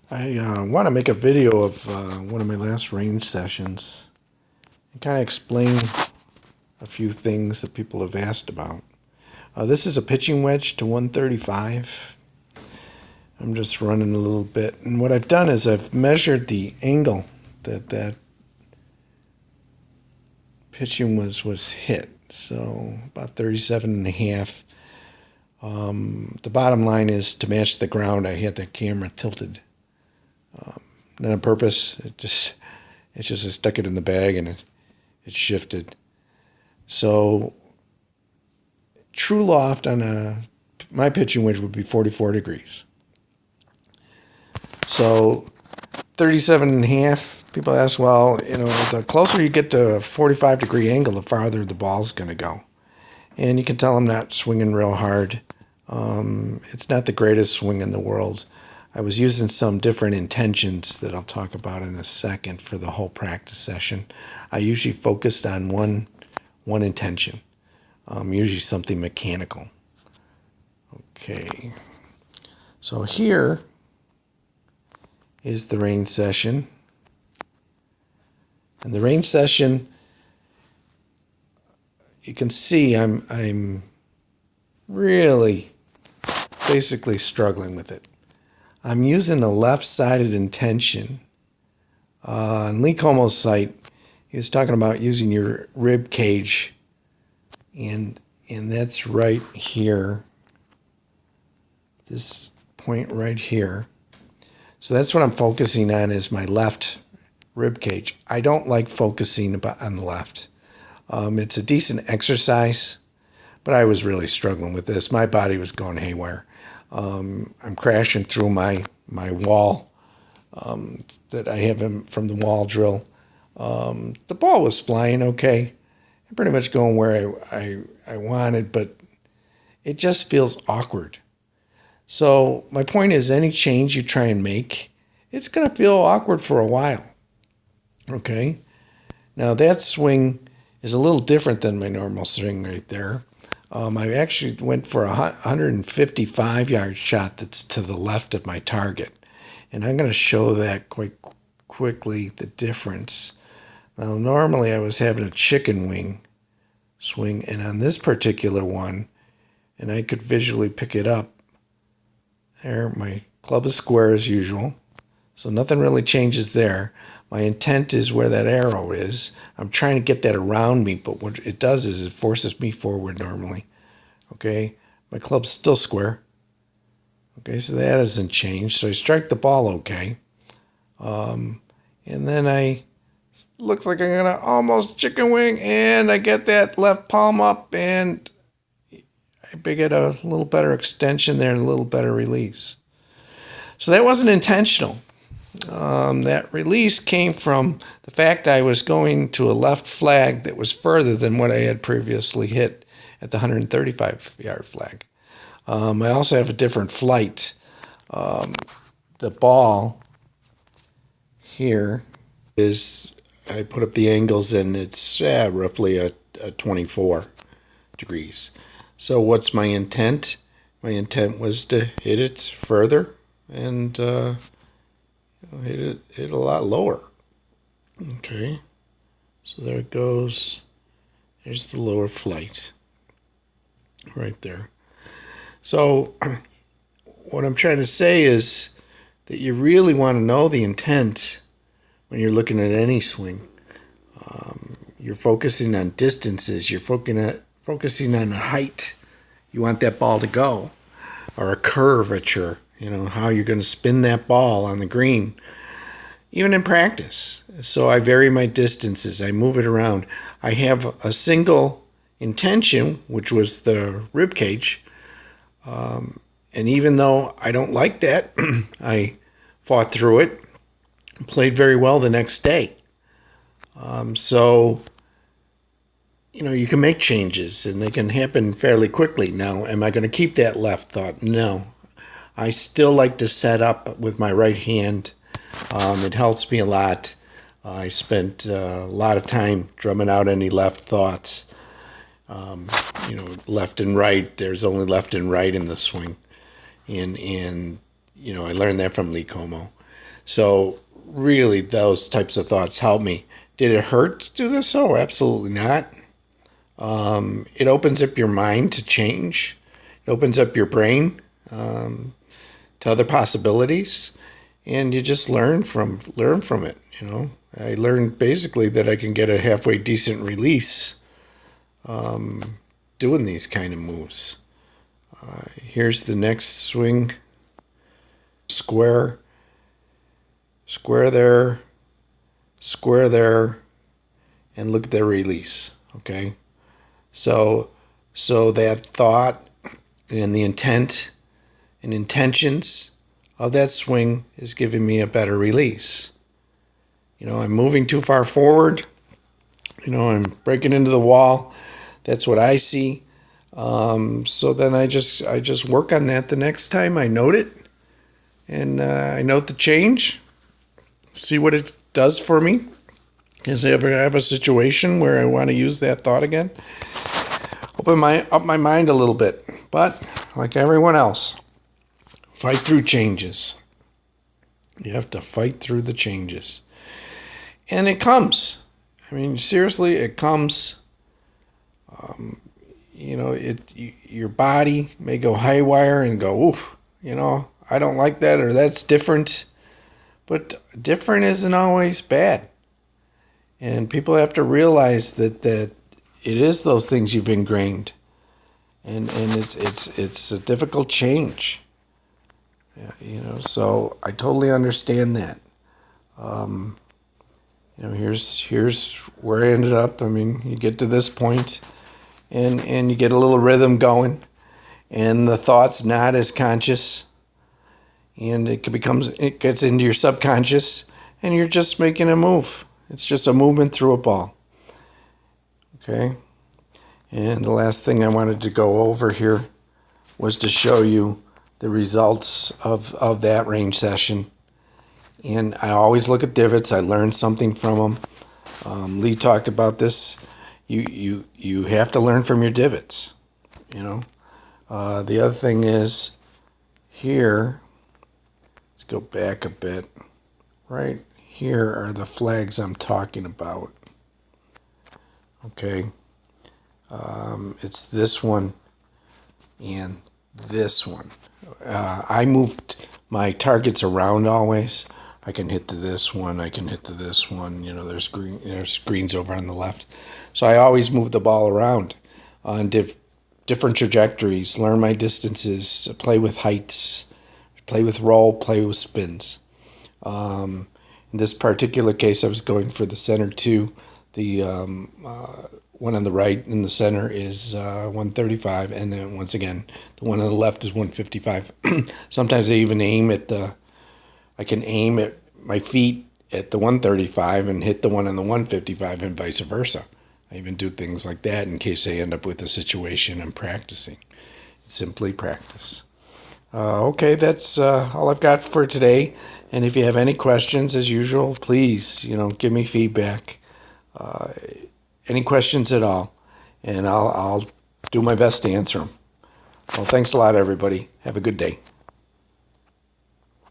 I want to make a video of one of my last range sessions and kind of explain a few things that people have asked about. This is a pitching wedge to 135. I'm just running a little bit. And what I've done is I've measured the angle that pitching was hit. So about 37 and a half. The bottom line is to match the ground. I had the camera tilted. Not on purpose. It's just I stuck it in the bag and it shifted. So true loft on my pitching wedge would be 44 degrees. So 37 and a half, people ask, well, the closer you get to a 45 degree angle, the farther the ball's going to go. And you can tell I'm not swinging real hard. It's not the greatest swing in the world. I was using some different intentions that I'll talk about in a second for the whole practice session. I usually focused on one intention, usually something mechanical. Okay, so here is the range session. And the range session, you can see I'm really basically struggling with it. I'm using a left-sided intention. On Lee Comeaux's site, he was talking about using your rib cage, and that's right here, this point right here. So that's what I'm focusing on, is my left rib cage. I don't like focusing on the left. It's a decent exercise, but I was really struggling with this. My body was going haywire. I'm crashing through my wall that I have from the wall drill. The ball was flying okay. I'm pretty much going where I wanted, but it just feels awkward. So my point is, any change you try and make, it's going to feel awkward for a while. Okay? Now that swing is a little different than my normal swing right there. I actually went for a 155-yard shot that's to the left of my target. And I'm going to show that quite quickly, the difference. Now, normally I was having a chicken wing swing, and on this particular one, and I could visually pick it up, there, my club is square as usual, so nothing really changes there. My intent is where that arrow is. I'm trying to get that around me, but what it does is it forces me forward normally. Okay, my club's still square. Okay, so that hasn't changed. So I strike the ball okay. And then looks like I'm gonna almost chicken wing, and I get that left palm up, and I get a little better extension there and a little better release. So that wasn't intentional. That release came from the fact I was going to a left flag that was further than what I had previously hit at the 135-yard flag. I also have a different flight. The ball here is, I put up the angles, and it's roughly a 24 degrees. So what's my intent? My intent was to hit it further and hit it a lot lower. Okay, so there it goes. There's the lower flight right there. So what I'm trying to say is that you really want to know the intent when you're looking at any swing. You're focusing on distances. You're focusing on a height you want that ball to go, or a curvature, how you're going to spin that ball on the green, even in practice. So I vary my distances. I move it around. I have a single intention, which was the rib cage. And even though I don't like that, I fought through it, played very well the next day. So you can make changes, and they can happen fairly quickly. Now, am I going to keep that left thought? No. I still like to set up with my right hand. It helps me a lot. I spent a lot of time drumming out any left thoughts. Left and right. There's only left and right in the swing. And I learned that from Lee Comeaux. So really, those types of thoughts help me. Did it hurt to do this? Oh, absolutely not. It opens up your mind to change. It opens up your brain to other possibilities, and you just learn from it. I learned basically that I can get a halfway decent release doing these kind of moves. Here's the next swing. Square there, square there, and look at the release. Okay, so that thought and the intent and intentions of that swing is giving me a better release. I'm moving too far forward. I'm breaking into the wall. That's what I see. So then I just work on that the next time I note it, and I note the change, see what it does for me. Is I ever have a situation where I want to use that thought again, open up my mind a little bit. But like everyone else, fight through changes. You have to fight through the changes, and it comes. Seriously, it comes. Your body may go haywire and go, oof, I don't like that, or that's different. But different isn't always bad. And people have to realize that it is those things you've ingrained. And it's a difficult change. So I totally understand that. Here's where I ended up. You get to this point, and you get a little rhythm going, and the thought's not as conscious, and it gets into your subconscious, and you're just making a move. It's just a movement through a ball. Okay? And the last thing I wanted to go over here was to show you the results of that range session. And I always look at divots. I learned something from them. Lee talked about this. You have to learn from your divots. The other thing is here. Let's go back a bit. Right here are the flags I'm talking about. Okay. It's this one and this one. I moved my targets around always. I can hit to this one. I can hit to this one. There's greens over on the left. So I always move the ball around on different trajectories, learn my distances, play with heights, play with roll, play with spins. In this particular case, I was going for the center two. The one on the right in the center is 135, and then once again, the one on the left is 155. Sometimes I even I can aim at my feet at the 135 and hit the one on the 155 and vice versa. I even do things like that in case I end up with a situation I'm practicing. It's simply practice. Okay, that's all I've got for today. And if you have any questions, as usual, please, give me feedback. Any questions at all, and I'll do my best to answer them. Well, thanks a lot, everybody. Have a good day.